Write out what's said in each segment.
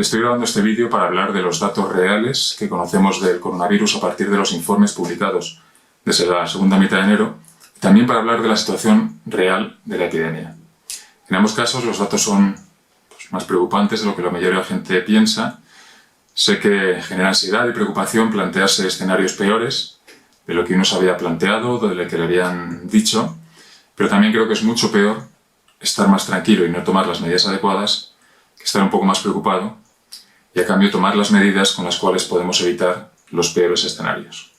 Estoy grabando este vídeo para hablar de los datos reales que conocemos del coronavirus a partir de los informes publicados desde la segunda mitad de enero, y también para hablar de la situación real de la epidemia. En ambos casos los datos son más preocupantes de lo que la mayoría de la gente piensa. Sé que genera ansiedad y preocupación plantearse escenarios peores de lo que uno se había planteado, de lo que le habían dicho, pero también creo que es mucho peor estar más tranquilo y no tomar las medidas adecuadas que estar un poco más preocupado y a cambio tomar las medidas con las cuales podemos evitar los peores escenarios.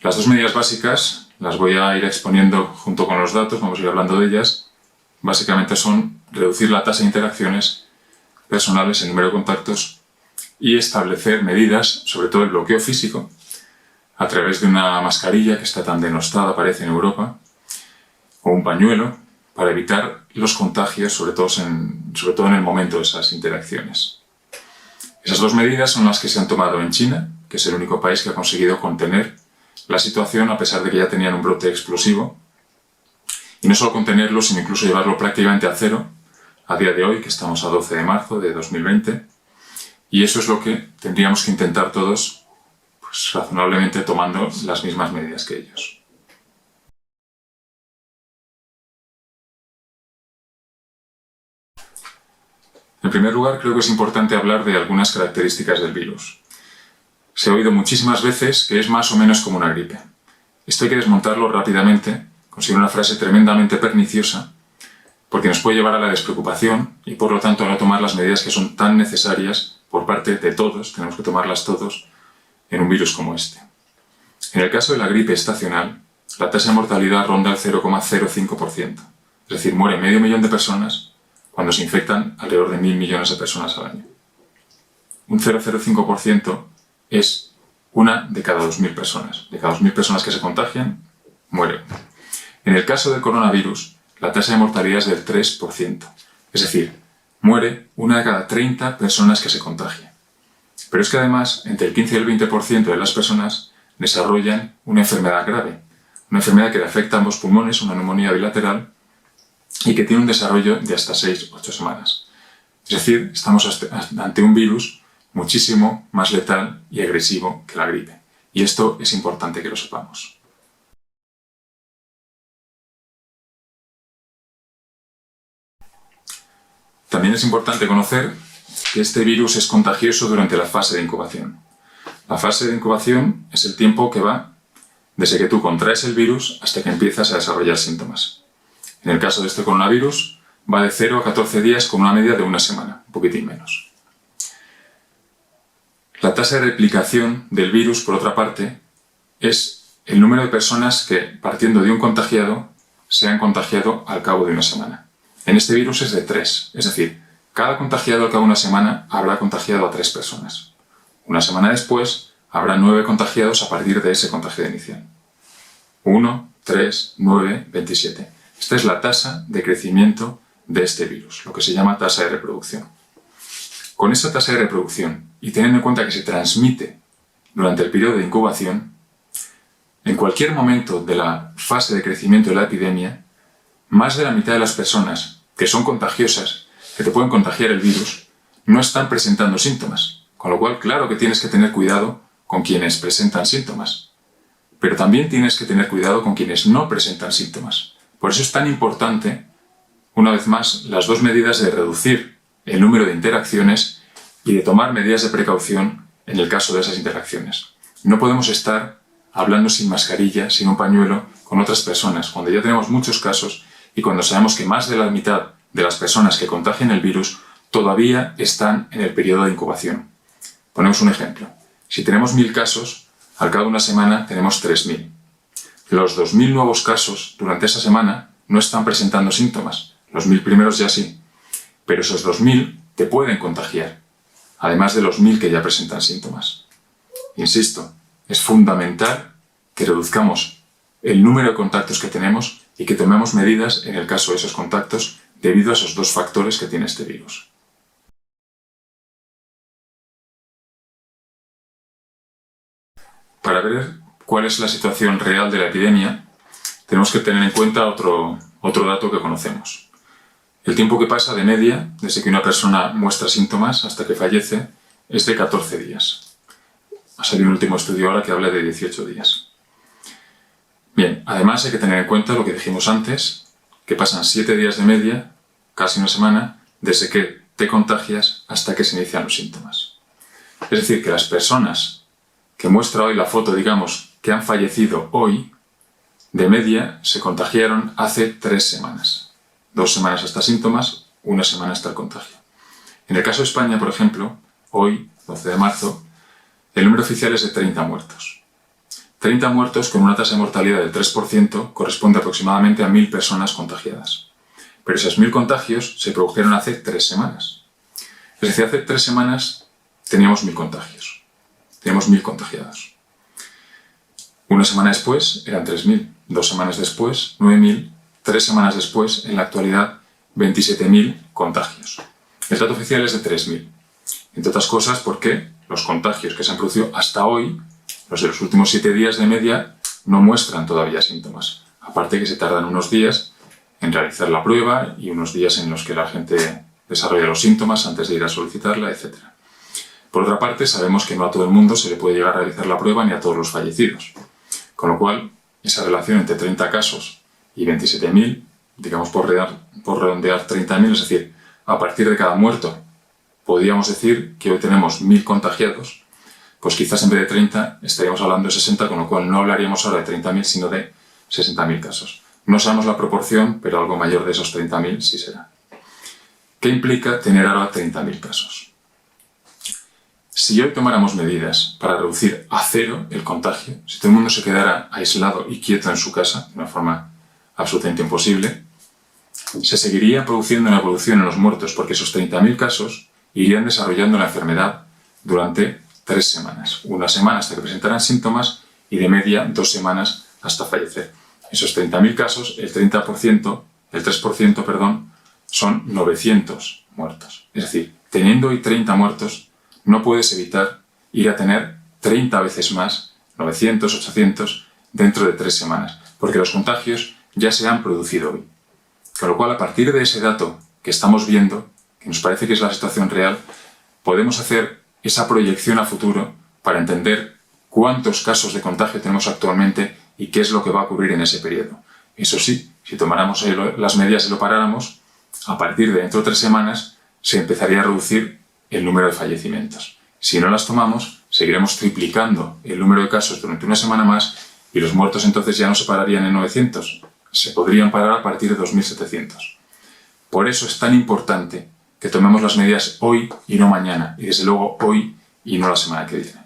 Las dos medidas básicas las voy a ir exponiendo junto con los datos, vamos a ir hablando de ellas. Básicamente son reducir la tasa de interacciones personales, el número de contactos, y establecer medidas, sobre todo el bloqueo físico, a través de una mascarilla que está tan denostada, parece, en Europa, o un pañuelo, para evitar los contagios, sobre todo en el momento de esas interacciones. Esas dos medidas son las que se han tomado en China, que es el único país que ha conseguido contener la situación a pesar de que ya tenían un brote explosivo. Y no solo contenerlo, sino incluso llevarlo prácticamente a cero, a día de hoy, que estamos a 12 de marzo de 2020. Y eso es lo que tendríamos que intentar todos, razonablemente tomando las mismas medidas que ellos. En primer lugar, creo que es importante hablar de algunas características del virus. Se ha oído muchísimas veces que es más o menos como una gripe. Esto hay que desmontarlo rápidamente. Considero una frase tremendamente perniciosa porque nos puede llevar a la despreocupación y por lo tanto a no tomar las medidas que son tan necesarias por parte de todos, tenemos que tomarlas todos en un virus como este. En el caso de la gripe estacional, la tasa de mortalidad ronda el 0,05%, es decir, muere medio millón de personas cuando se infectan alrededor de 1.000 millones de personas al año. Un 0,05% es una de cada 2.000 personas. De cada 2.000 personas que se contagian, muere una. En el caso del coronavirus, la tasa de mortalidad es del 3%, es decir, muere una de cada 30 personas que se contagian. Pero es que además, entre el 15 y el 20% de las personas desarrollan una enfermedad grave, una enfermedad que le afecta a ambos pulmones, una neumonía bilateral, y que tiene un desarrollo de hasta 6-8 semanas. Es decir, estamos ante un virus muchísimo más letal y agresivo que la gripe. Y esto es importante que lo sepamos. También es importante conocer que este virus es contagioso durante la fase de incubación. La fase de incubación es el tiempo que va desde que tú contraes el virus hasta que empiezas a desarrollar síntomas. En el caso de este coronavirus, va de 0 a 14 días con una media de una semana, un poquitín menos. La tasa de replicación del virus, por otra parte, es el número de personas que, partiendo de un contagiado, se han contagiado al cabo de una semana. En este virus es de 3, es decir, cada contagiado al cabo de una semana habrá contagiado a 3 personas. Una semana después, habrá 9 contagiados a partir de ese contagio inicial. 1, 3, 9, 27. Esta es la tasa de crecimiento de este virus, lo que se llama tasa de reproducción. Con esa tasa de reproducción, y teniendo en cuenta que se transmite durante el periodo de incubación, en cualquier momento de la fase de crecimiento de la epidemia, más de la mitad de las personas que son contagiosas, que te pueden contagiar el virus, no están presentando síntomas. Con lo cual, claro que tienes que tener cuidado con quienes presentan síntomas. Pero también tienes que tener cuidado con quienes no presentan síntomas. Por eso es tan importante, una vez más, las dos medidas de reducir el número de interacciones y de tomar medidas de precaución en el caso de esas interacciones. No podemos estar hablando sin mascarilla, sin un pañuelo, con otras personas, cuando ya tenemos muchos casos y cuando sabemos que más de la mitad de las personas que contagian el virus todavía están en el periodo de incubación. Ponemos un ejemplo. Si tenemos 1.000 casos, al cabo de una semana tenemos 3.000. Los 2.000 nuevos casos durante esa semana no están presentando síntomas. Los 1.000 primeros ya sí. Pero esos 2.000 te pueden contagiar, además de los 1.000 que ya presentan síntomas. Insisto, es fundamental que reduzcamos el número de contactos que tenemos y que tomemos medidas en el caso de esos contactos debido a esos dos factores que tiene este virus. Para ver cuál es la situación real de la epidemia, tenemos que tener en cuenta otro dato que conocemos. El tiempo que pasa de media, desde que una persona muestra síntomas hasta que fallece, es de 14 días. Ha salido un último estudio ahora que habla de 18 días. Bien, además hay que tener en cuenta lo que dijimos antes, que pasan 7 días de media, casi una semana, desde que te contagias hasta que se inician los síntomas. Es decir, que las personas que muestra hoy la foto, digamos, que han fallecido hoy, de media se contagiaron hace 3 semanas. 2 semanas hasta síntomas, 1 semana hasta el contagio. En el caso de España, por ejemplo, hoy, 12 de marzo, el número oficial es de 30 muertos. 30 muertos con una tasa de mortalidad del 3% corresponde aproximadamente a 1.000 personas contagiadas. Pero esos 1.000 contagios se produjeron hace 3 semanas. Es decir, hace 3 semanas teníamos 1.000 contagios. Teníamos 1.000 contagiados. Una semana después eran 3.000. 2 semanas después, 9.000. 3 semanas después, en la actualidad, 27.000 contagios. El dato oficial es de 3.000. Entre otras cosas porque los contagios que se han producido hasta hoy, los de los últimos 7 días de media, no muestran todavía síntomas. Aparte que se tardan unos días en realizar la prueba y unos días en los que la gente desarrolla los síntomas antes de ir a solicitarla, etc. Por otra parte, sabemos que no a todo el mundo se le puede llegar a realizar la prueba ni a todos los fallecidos. Con lo cual, esa relación entre 30 casos y 27.000, digamos por redondear 30.000, es decir, a partir de cada muerto, podríamos decir que hoy tenemos 1.000 contagiados, pues quizás en vez de 30 estaríamos hablando de 60, con lo cual no hablaríamos ahora de 30.000, sino de 60.000 casos. No sabemos la proporción, pero algo mayor de esos 30.000 sí será. ¿Qué implica tener ahora 30.000 casos? Si hoy tomáramos medidas para reducir a 0 el contagio, si todo el mundo se quedara aislado y quieto en su casa, de una forma absolutamente imposible, se seguiría produciendo una evolución en los muertos, porque esos 30.000 casos irían desarrollando la enfermedad durante 3 semanas. 1 semana hasta que presentaran síntomas y de media 2 semanas hasta fallecer. Esos 30.000 casos, el 3%, perdón, son 900 muertos. Es decir, teniendo hoy 30 muertos, no puedes evitar ir a tener 30 veces más, 900, 800, dentro de 3 semanas, porque los contagios ya se han producido hoy. Con lo cual, a partir de ese dato que estamos viendo, que nos parece que es la situación real, podemos hacer esa proyección a futuro para entender cuántos casos de contagio tenemos actualmente y qué es lo que va a ocurrir en ese periodo. Eso sí, si tomáramos las medidas y lo paráramos, a partir de dentro de 3 semanas se empezaría a reducir el número de fallecimientos. Si no las tomamos, seguiremos triplicando el número de casos durante una semana más y los muertos entonces ya no se pararían en 900, se podrían parar a partir de 2.700. Por eso es tan importante que tomemos las medidas hoy y no mañana, y desde luego hoy y no la semana que viene.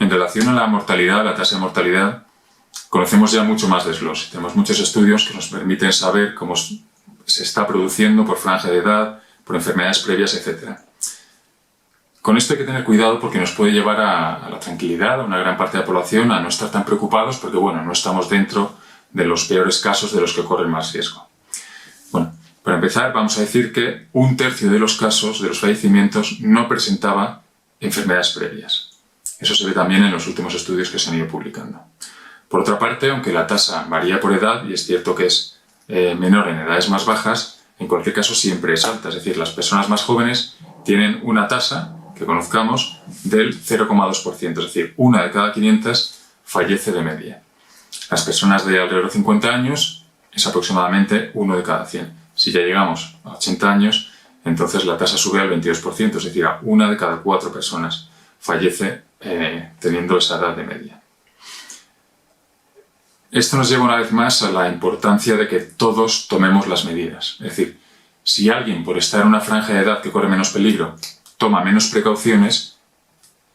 En relación a la mortalidad, la tasa de mortalidad, conocemos ya mucho más desglose. Tenemos muchos estudios que nos permiten saber cómo se está produciendo por franja de edad, por enfermedades previas, etc. Con esto hay que tener cuidado porque nos puede llevar a la tranquilidad a una gran parte de la población, a no estar tan preocupados porque, bueno, no estamos dentro de los peores casos de los que corren más riesgo. Bueno, para empezar vamos a decir que 1/3 de los casos de los fallecimientos no presentaba enfermedades previas. Eso se ve también en los últimos estudios que se han ido publicando. Por otra parte, aunque la tasa varía por edad, y es cierto que es menor en edades más bajas, en cualquier caso siempre es alta. Es decir, las personas más jóvenes tienen una tasa, que conozcamos, del 0,2%. Es decir, 1 de cada 500 fallece de media. Las personas de alrededor de 50 años es aproximadamente 1 de cada 100. Si ya llegamos a 80 años, entonces la tasa sube al 22%. Es decir, a 1 de cada 4 personas fallece teniendo esa edad de media. Esto nos lleva una vez más a la importancia de que todos tomemos las medidas. Es decir, si alguien por estar en una franja de edad que corre menos peligro toma menos precauciones,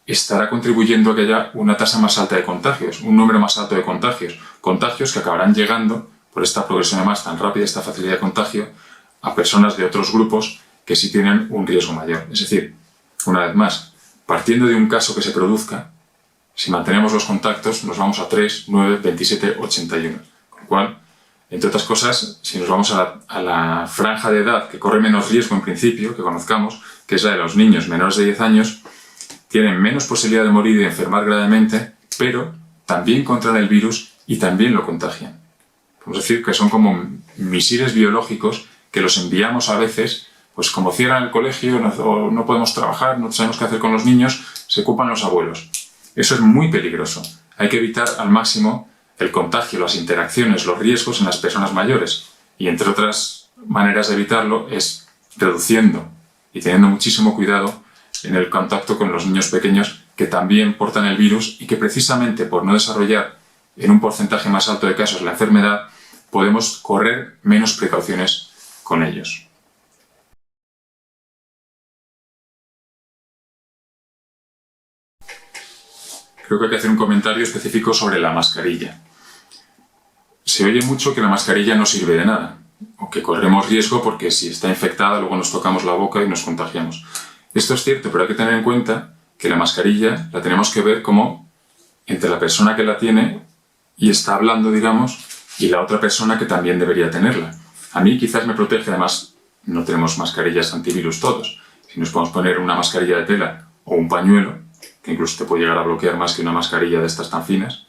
estará contribuyendo a que haya una tasa más alta de contagios, un número más alto de contagios, contagios que acabarán llegando, por esta progresión además tan rápida, esta facilidad de contagio, a personas de otros grupos que sí tienen un riesgo mayor. Es decir, una vez más, partiendo de un caso que se produzca, si mantenemos los contactos, nos vamos a 3, 9, 27, 81. Con lo cual, Entre otras cosas, si nos vamos a la franja de edad que corre menos riesgo en principio, que conozcamos, que es la de los niños menores de 10 años, tienen menos posibilidad de morir y de enfermar gravemente, pero también contraen el virus y también lo contagian. Podemos decir que son como misiles biológicos que los enviamos a veces, pues como cierran el colegio, no podemos trabajar, no sabemos qué hacer con los niños, se ocupan los abuelos. Eso es muy peligroso. Hay que evitar al máximo el contagio, las interacciones, los riesgos en las personas mayores. Y entre otras maneras de evitarlo es reduciendo y teniendo muchísimo cuidado en el contacto con los niños pequeños que también portan el virus y que precisamente por no desarrollar en un porcentaje más alto de casos la enfermedad, podemos correr menos precauciones con ellos. Creo que hay que hacer un comentario específico sobre la mascarilla. Se oye mucho que la mascarilla no sirve de nada, o que corremos riesgo porque si está infectada luego nos tocamos la boca y nos contagiamos. Esto es cierto, pero hay que tener en cuenta que la mascarilla la tenemos que ver como entre la persona que la tiene y está hablando, digamos, y la otra persona que también debería tenerla. A mí quizás me protege, además no tenemos mascarillas antivirus todos. Si nos podemos poner una mascarilla de tela o un pañuelo, que incluso te puede llegar a bloquear más que una mascarilla de estas tan finas,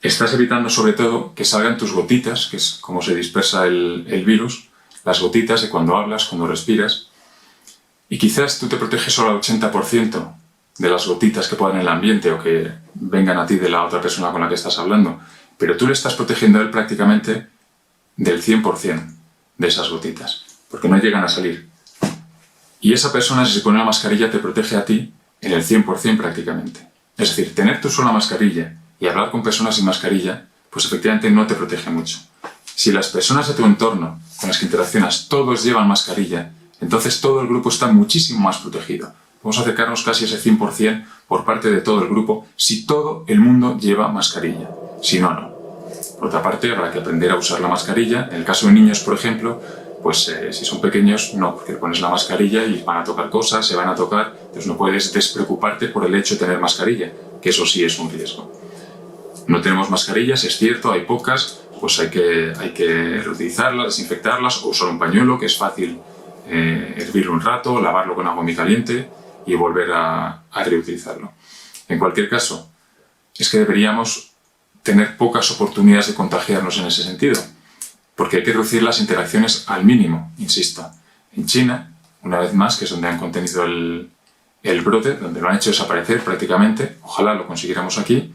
estás evitando sobre todo que salgan tus gotitas, que es como se dispersa el virus, las gotitas de cuando hablas, cuando respiras, y quizás tú te proteges solo al 80% de las gotitas que puedan en el ambiente o que vengan a ti de la otra persona con la que estás hablando, pero tú le estás protegiendo a él prácticamente del 100% de esas gotitas, porque no llegan a salir. Y esa persona, si se pone la mascarilla, te protege a ti en el 100% prácticamente. Es decir, tener tú sola mascarilla y hablar con personas sin mascarilla, pues efectivamente no te protege mucho. Si las personas de tu entorno con las que interaccionas todos llevan mascarilla, entonces todo el grupo está muchísimo más protegido. Vamos a acercarnos casi a ese 100% por parte de todo el grupo si todo el mundo lleva mascarilla. Si no, no. Por otra parte, habrá que aprender a usar la mascarilla. En el caso de niños, por ejemplo, pues si son pequeños, no, porque le pones la mascarilla y van a tocar cosas, se van a tocar, entonces no puedes despreocuparte por el hecho de tener mascarilla, que eso sí es un riesgo. No tenemos mascarillas, es cierto, hay pocas, pues hay que reutilizarlas, desinfectarlas, o usar un pañuelo, que es fácil hervirlo un rato, lavarlo con agua muy caliente y volver a reutilizarlo. En cualquier caso, es que deberíamos tener pocas oportunidades de contagiarnos en ese sentido, porque hay que reducir las interacciones al mínimo, insisto. En China, una vez más, que es donde han contenido el brote, donde lo han hecho desaparecer prácticamente, ojalá lo consiguiéramos aquí,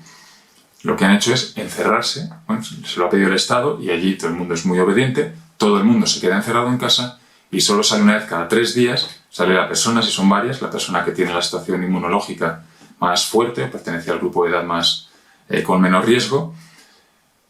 lo que han hecho es encerrarse, bueno, se lo ha pedido el Estado y allí todo el mundo es muy obediente, todo el mundo se queda encerrado en casa y solo sale una vez cada 3 días, sale la persona, si son varias, la persona que tiene la situación inmunológica más fuerte, pertenece al grupo de edad más con menor riesgo,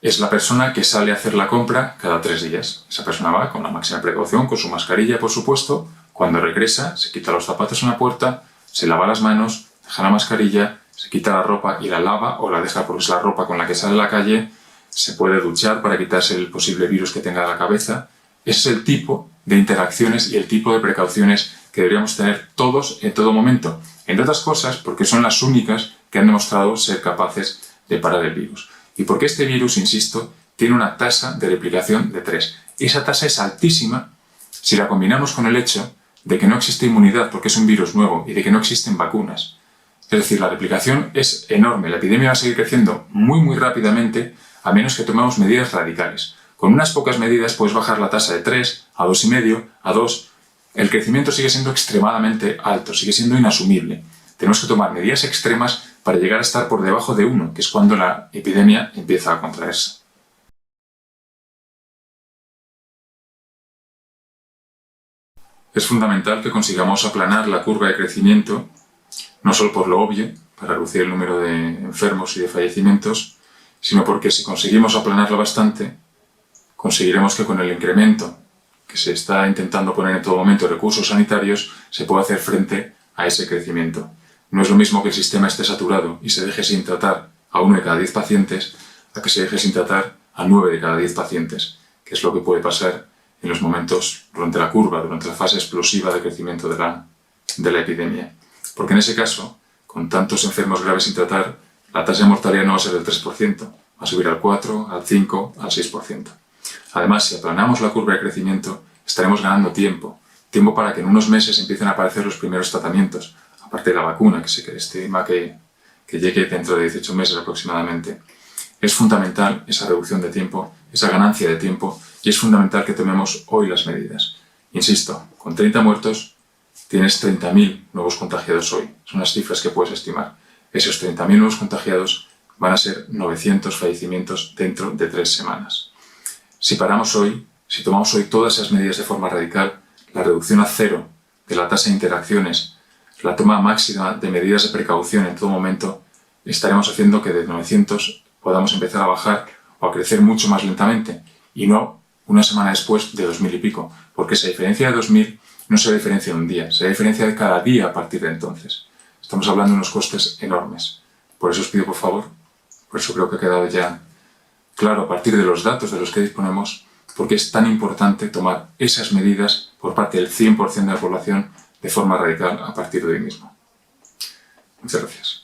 es la persona que sale a hacer la compra cada 3 días. Esa persona va con la máxima precaución, con su mascarilla, por supuesto. Cuando regresa, se quita los zapatos en la puerta, se lava las manos, deja la mascarilla, se quita la ropa y la lava o la deja porque es la ropa con la que sale a la calle, se puede duchar para quitarse el posible virus que tenga en la cabeza. Ese es el tipo de interacciones y el tipo de precauciones que deberíamos tener todos en todo momento. Entre otras cosas, porque son las únicas que han demostrado ser capaces de parar el virus. Y porque este virus, insisto, tiene una tasa de replicación de 3. Esa tasa es altísima si la combinamos con el hecho de que no existe inmunidad porque es un virus nuevo y de que no existen vacunas. Es decir, la replicación es enorme. La epidemia va a seguir creciendo muy rápidamente a menos que tomemos medidas radicales. Con unas pocas medidas puedes bajar la tasa de 3 a 2,5, a 2. El crecimiento sigue siendo extremadamente alto, sigue siendo inasumible. Tenemos que tomar medidas extremas para llegar a estar por debajo de 1, que es cuando la epidemia empieza a contraerse. Es fundamental que consigamos aplanar la curva de crecimiento, no solo por lo obvio, para reducir el número de enfermos y de fallecimientos, sino porque si conseguimos aplanarla bastante, conseguiremos que con el incremento que se está intentando poner en todo momento de recursos sanitarios, se pueda hacer frente a ese crecimiento. No es lo mismo que el sistema esté saturado y se deje sin tratar a 1 de cada 10 pacientes, a que se deje sin tratar a 9 de cada 10 pacientes, que es lo que puede pasar en los momentos durante la curva, durante la fase explosiva de crecimiento de la epidemia. Porque en ese caso, con tantos enfermos graves sin tratar, la tasa de mortalidad no va a ser del 3%, va a subir al 4, al 5, al 6%. Además, si aplanamos la curva de crecimiento, estaremos ganando tiempo para que en unos meses empiecen a aparecer los primeros tratamientos, aparte de la vacuna, que se estima que llegue dentro de 18 meses aproximadamente. Es fundamental esa reducción de tiempo, esa ganancia de tiempo, y es fundamental que tomemos hoy las medidas. Insisto, con 30 muertos tienes 30.000 nuevos contagiados hoy. Son las cifras que puedes estimar. Esos 30.000 nuevos contagiados van a ser 900 fallecimientos dentro de 3 semanas. Si paramos hoy, si tomamos hoy todas esas medidas de forma radical, la reducción a cero de la tasa de interacciones, la toma máxima de medidas de precaución en todo momento, estaremos haciendo que de 900 podamos empezar a bajar o a crecer mucho más lentamente, y no una semana después de 2.000 y pico, porque esa diferencia de 2.000 no será diferencia de un día, será diferencia de cada día a partir de entonces. Estamos hablando de unos costes enormes. Por eso os pido, por favor, por eso creo que ha quedado ya claro a partir de los datos de los que disponemos, porque es tan importante tomar esas medidas por parte del 100% de la población de forma radical a partir de hoy mismo. Muchas gracias.